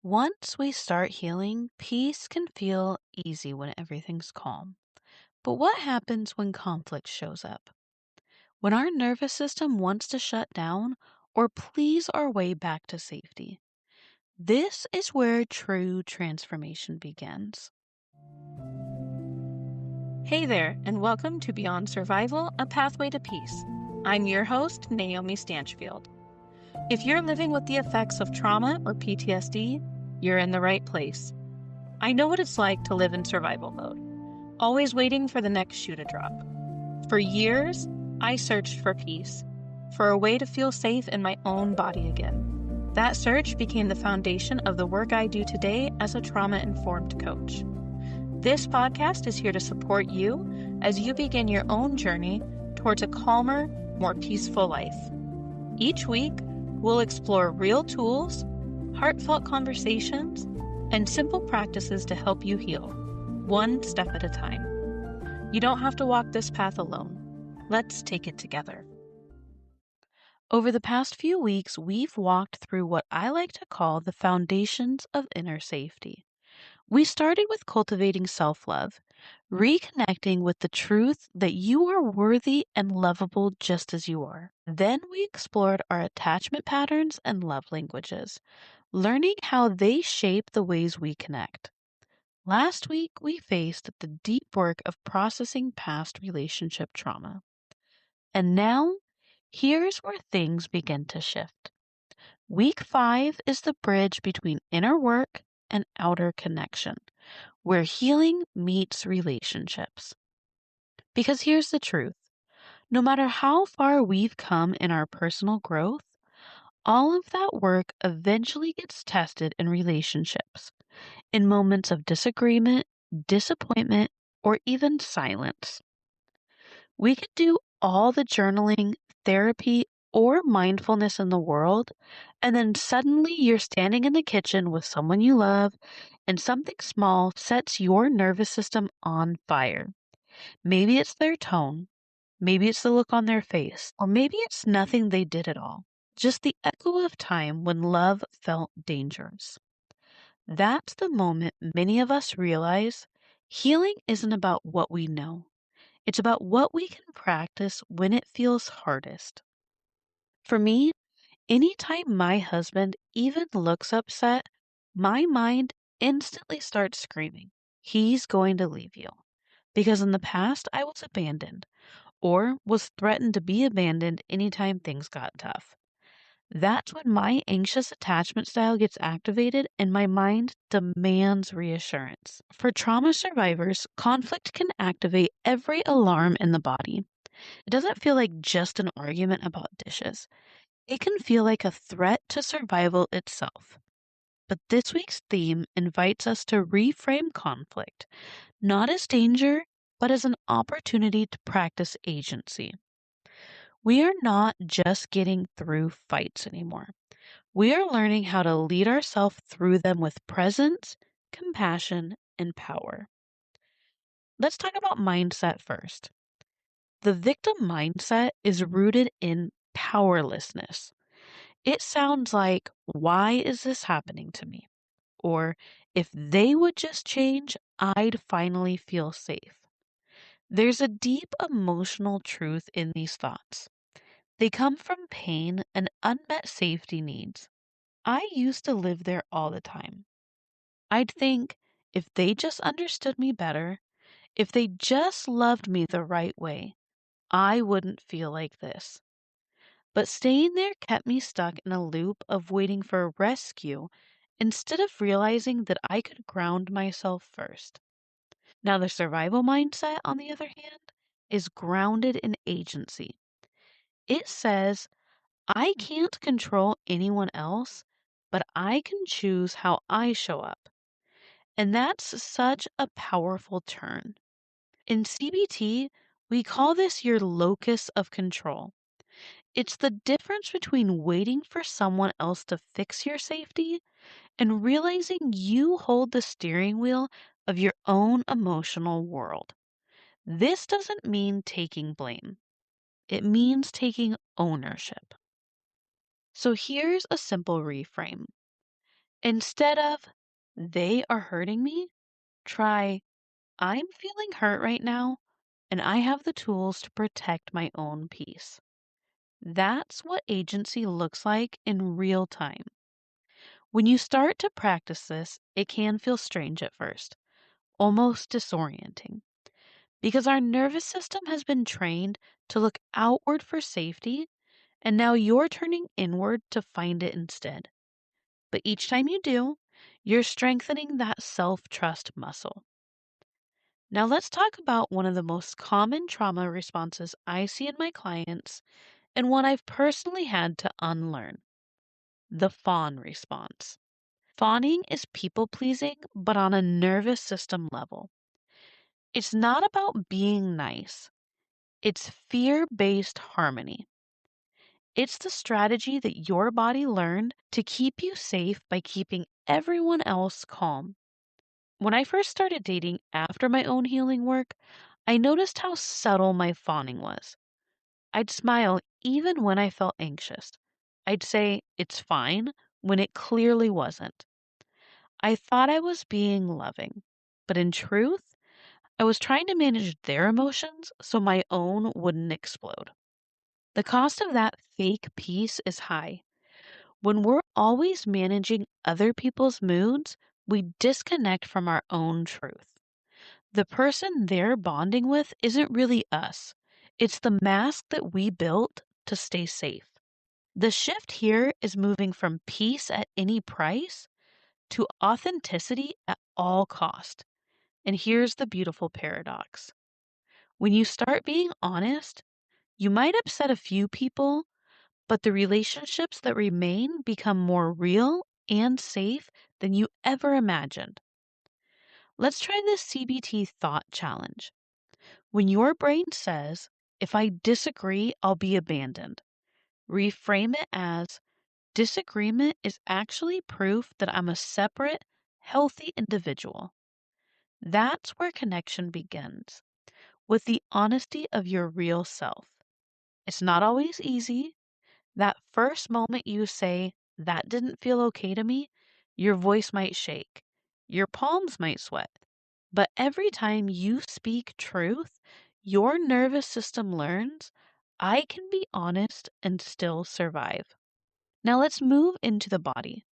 Once we start healing, peace can feel easy when everything's calm. But what happens when conflict shows up? When our nervous system wants to shut down or please our way back to safety? This is where true transformation begins. Hey there, and welcome to Beyond Survival, a Pathway to Peace. I'm your host, Naomi Stanchfield. If you're living with the effects of trauma or PTSD, you're in the right place. I know what it's like to live in survival mode, always waiting for the next shoe to drop. For years, I searched for peace, for a way to feel safe in my own body again. That search became the foundation of the work I do today as a trauma-informed coach. This podcast is here to support you as you begin your own journey towards a calmer, more peaceful life. Each week, we'll explore real tools, heartfelt conversations, and simple practices to help you heal, one step at a time. You don't have to walk this path alone. Let's take it together. Over the past few weeks, we've walked through what I like to call the foundations of inner safety. We started with cultivating self love, reconnecting with the truth that you are worthy and lovable just as you are. Then we explored our attachment patterns and love languages, learning how they shape the ways we connect. Last week, we faced the deep work of processing past relationship trauma. And now, here's where things begin to shift. Week 5 is the bridge between inner work and outer connection, where healing meets relationships. Because here's the truth, no matter how far we've come in our personal growth, all of that work eventually gets tested in relationships, in moments of disagreement, disappointment, or even silence. We could do all the journaling, therapy, or mindfulness in the world, and then suddenly you're standing in the kitchen with someone you love, and something small sets your nervous system on fire. Maybe it's their tone, maybe it's the look on their face, or maybe it's nothing they did at all. Just the echo of time when love felt dangerous. That's the moment many of us realize healing isn't about what we know. It's about what we can practice when it feels hardest. For me, anytime my husband even looks upset, my mind instantly starts screaming, he's going to leave you. Because in the past, I was abandoned or was threatened to be abandoned anytime things got tough. That's when my anxious attachment style gets activated and my mind demands reassurance. For trauma survivors, conflict can activate every alarm in the body. It doesn't feel like just an argument about dishes. It can feel like a threat to survival itself. But this week's theme invites us to reframe conflict, not as danger, but as an opportunity to practice agency. We are not just getting through fights anymore. We are learning how to lead ourselves through them with presence, compassion, and power. Let's talk about mindset first. The victim mindset is rooted in powerlessness. It sounds like, why is this happening to me? Or, if they would just change, I'd finally feel safe. There's a deep emotional truth in these thoughts. They come from pain and unmet safety needs. I used to live there all the time. I'd think, if they just understood me better, if they just loved me the right way, I wouldn't feel like this. But staying there kept me stuck in a loop of waiting for rescue instead of realizing that I could ground myself first. Now, the survival mindset, on the other hand, is grounded in agency. It says, I can't control anyone else, but I can choose how I show up. And that's such a powerful turn. In CBT, we call this your locus of control. It's the difference between waiting for someone else to fix your safety and realizing you hold the steering wheel of your own emotional world. This doesn't mean taking blame. It means taking ownership. So here's a simple reframe. Instead of, they are hurting me, try, I'm feeling hurt right now, and I have the tools to protect my own peace. That's what agency looks like in real time. When you start to practice this, it can feel strange at first, almost disorienting, because our nervous system has been trained to look outward for safety, and now you're turning inward to find it instead. But each time you do, you're strengthening that self trust muscle. Now, let's talk about one of the most common trauma responses I see in my clients and one I've personally had to unlearn: the fawn response. Fawning is people pleasing, but on a nervous system level. It's not about being nice, it's fear based harmony. It's the strategy that your body learned to keep you safe by keeping everyone else calm. When I first started dating after my own healing work, I noticed how subtle my fawning was. I'd smile even when I felt anxious. I'd say, it's fine, when it clearly wasn't. I thought I was being loving, but in truth, I was trying to manage their emotions so my own wouldn't explode. The cost of that fake peace is high. When we're always managing other people's moods, we disconnect from our own truth. The person they're bonding with isn't really us, it's the mask that we built to stay safe. The shift here is moving from peace at any price to authenticity at all cost. And here's the beautiful paradox. When you start being honest, you might upset a few people, but the relationships that remain become more real and safe than you ever imagined. Let's try this CBT thought challenge. When your brain says, if I disagree, I'll be abandoned, reframe it as, disagreement is actually proof that I'm a separate, healthy individual. That's where connection begins, with the honesty of your real self. It's not always easy. That first moment you say, that didn't feel okay to me, your voice might shake, your palms might sweat. But every time you speak truth, your nervous system learns, I can be honest and still survive. Now let's move into the body.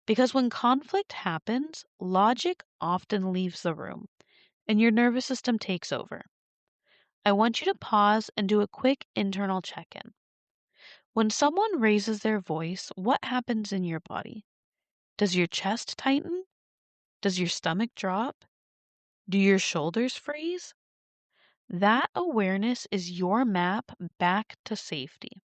Because when conflict happens, logic often leaves the room and your nervous system takes over. I want you to pause and do a quick internal check in. When someone raises their voice, what happens in your body? Does your chest tighten? Does your stomach drop? Do your shoulders freeze? That awareness is your map back to safety.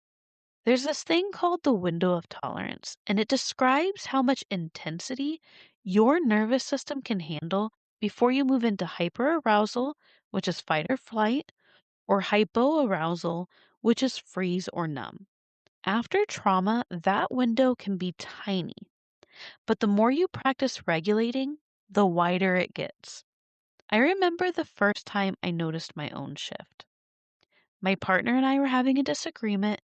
There's this thing called the window of tolerance, and it describes how much intensity your nervous system can handle before you move into hyperarousal, which is fight or flight, or hypoarousal, which is freeze or numb. After trauma, that window can be tiny, but the more you practice regulating, the wider it gets. I remember the first time I noticed my own shift. My partner and I were having a disagreement,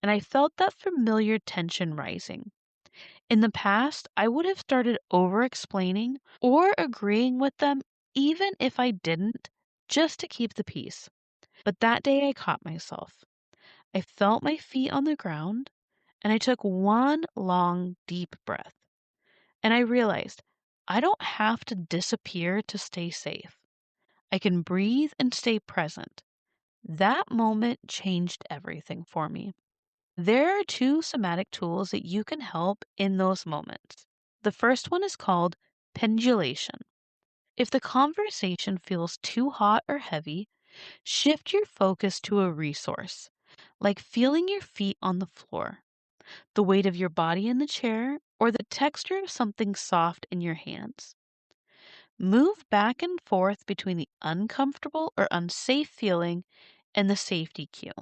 and I felt that familiar tension rising. In the past, I would have started over explaining or agreeing with them, even if I didn't, just to keep the peace. But that day I caught myself. I felt my feet on the ground, and I took one long, deep breath. And I realized I don't have to disappear to stay safe. I can breathe and stay present. That moment changed everything for me. There are two somatic tools that you can help in those moments. The first one is called pendulation. If the conversation feels too hot or heavy, shift your focus to a resource, like feeling your feet on the floor, the weight of your body in the chair, or the texture of something soft in your hands. Move back and forth between the uncomfortable or unsafe feeling and the safety cue.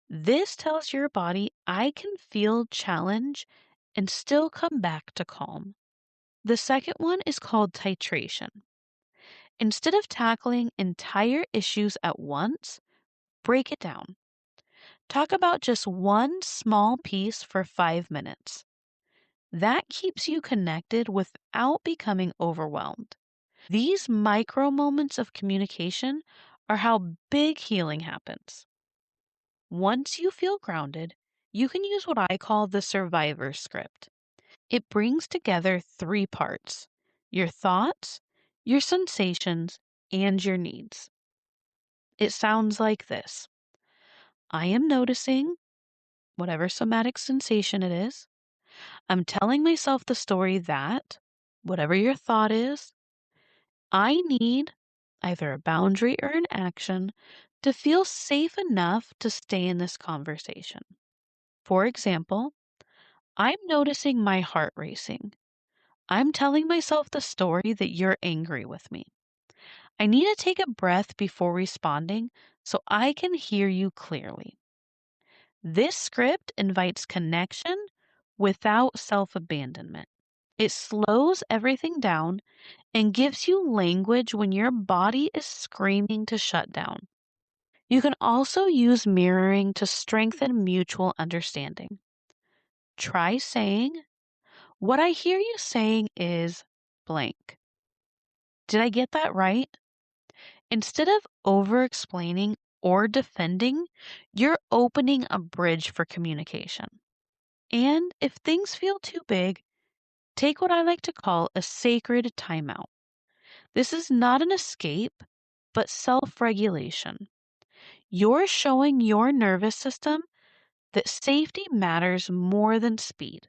This tells your body, I can feel challenge and still come back to calm. The second one is called titration. Instead of tackling entire issues at once, break it down. Talk about just one small piece for 5 minutes. That keeps you connected without becoming overwhelmed. These micro moments of communication are how big healing happens. Once you feel grounded, you can use what I call the survivor script. It brings together three parts: your thoughts, your sensations, and your needs. It sounds like this: I am noticing whatever somatic sensation it is. I'm telling myself the story that, whatever your thought is, I need either a boundary or an action to feel safe enough to stay in this conversation. For example, I'm noticing my heart racing. I'm telling myself the story that you're angry with me. I need to take a breath before responding so I can hear you clearly. This script invites connection without self abandonment. It slows everything down and gives you language when your body is screaming to shut down. You can also use mirroring to strengthen mutual understanding. Try saying, "What I hear you saying is blank. Did I get that right?" Instead of over explaining or defending, you're opening a bridge for communication. And if things feel too big, take what I like to call a sacred timeout. This is not an escape, but self regulation. You're showing your nervous system that safety matters more than speed.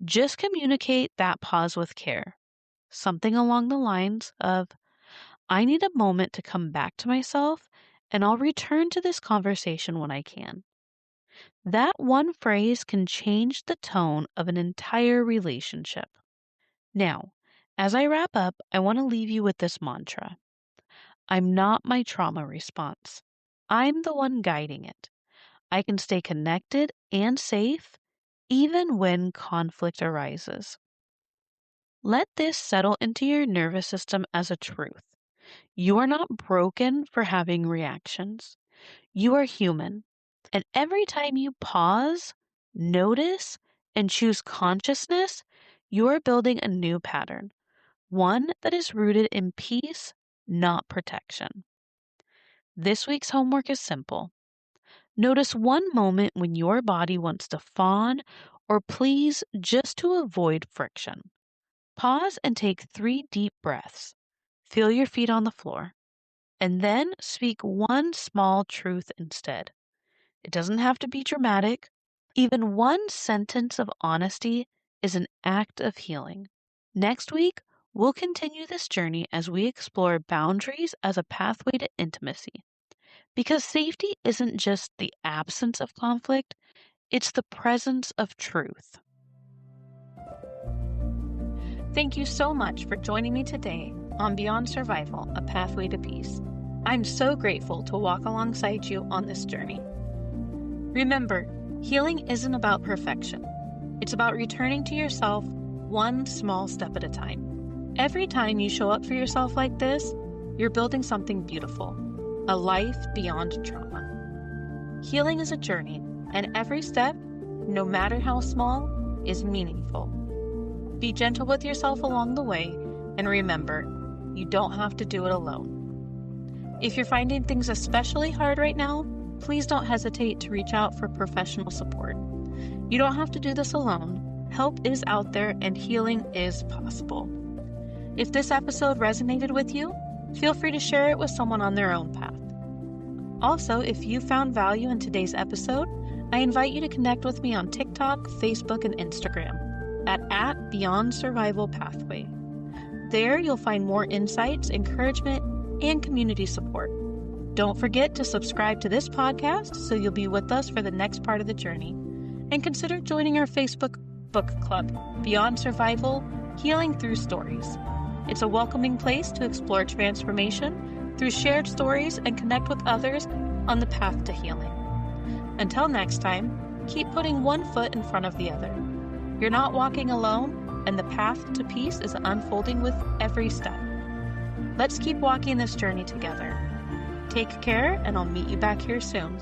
Just communicate that pause with care. Something along the lines of, I need a moment to come back to myself, and I'll return to this conversation when I can. That one phrase can change the tone of an entire relationship. Now, as I wrap up, I want to leave you with this mantra: I'm not my trauma response. I'm the one guiding it. I can stay connected and safe even when conflict arises. Let this settle into your nervous system as a truth. You are not broken for having reactions. You are human. And every time you pause, notice, and choose consciousness, you are building a new pattern, one that is rooted in peace, not protection. This week's homework is simple. Notice one moment when your body wants to fawn or please just to avoid friction. Pause and take 3 deep breaths. Feel your feet on the floor. And then speak one small truth instead. It doesn't have to be dramatic. Even one sentence of honesty is an act of healing. Next week, we'll continue this journey as we explore boundaries as a pathway to intimacy. Because safety isn't just the absence of conflict, it's the presence of truth. Thank you so much for joining me today on Beyond Survival, A Pathway to Peace. I'm so grateful to walk alongside you on this journey. Remember, healing isn't about perfection. It's about returning to yourself one small step at a time. Every time you show up for yourself like this, you're building something beautiful, a life beyond trauma. Healing is a journey, and every step, no matter how small, is meaningful. Be gentle with yourself along the way, and remember, you don't have to do it alone. If you're finding things especially hard right now, please don't hesitate to reach out for professional support. You don't have to do this alone. Help is out there and healing is possible. If this episode resonated with you, feel free to share it with someone on their own path. Also, if you found value in today's episode, I invite you to connect with me on TikTok, Facebook, and Instagram at Beyond Survival Pathway. There, you'll find more insights, encouragement, and community support. Don't forget to subscribe to this podcast so you'll be with us for the next part of the journey. And consider joining our Facebook book club, Beyond Survival, Healing Through Stories. It's a welcoming place to explore transformation through shared stories and connect with others on the path to healing. Until next time, keep putting one foot in front of the other. You're not walking alone, and the path to peace is unfolding with every step. Let's keep walking this journey together. Take care, and I'll meet you back here soon.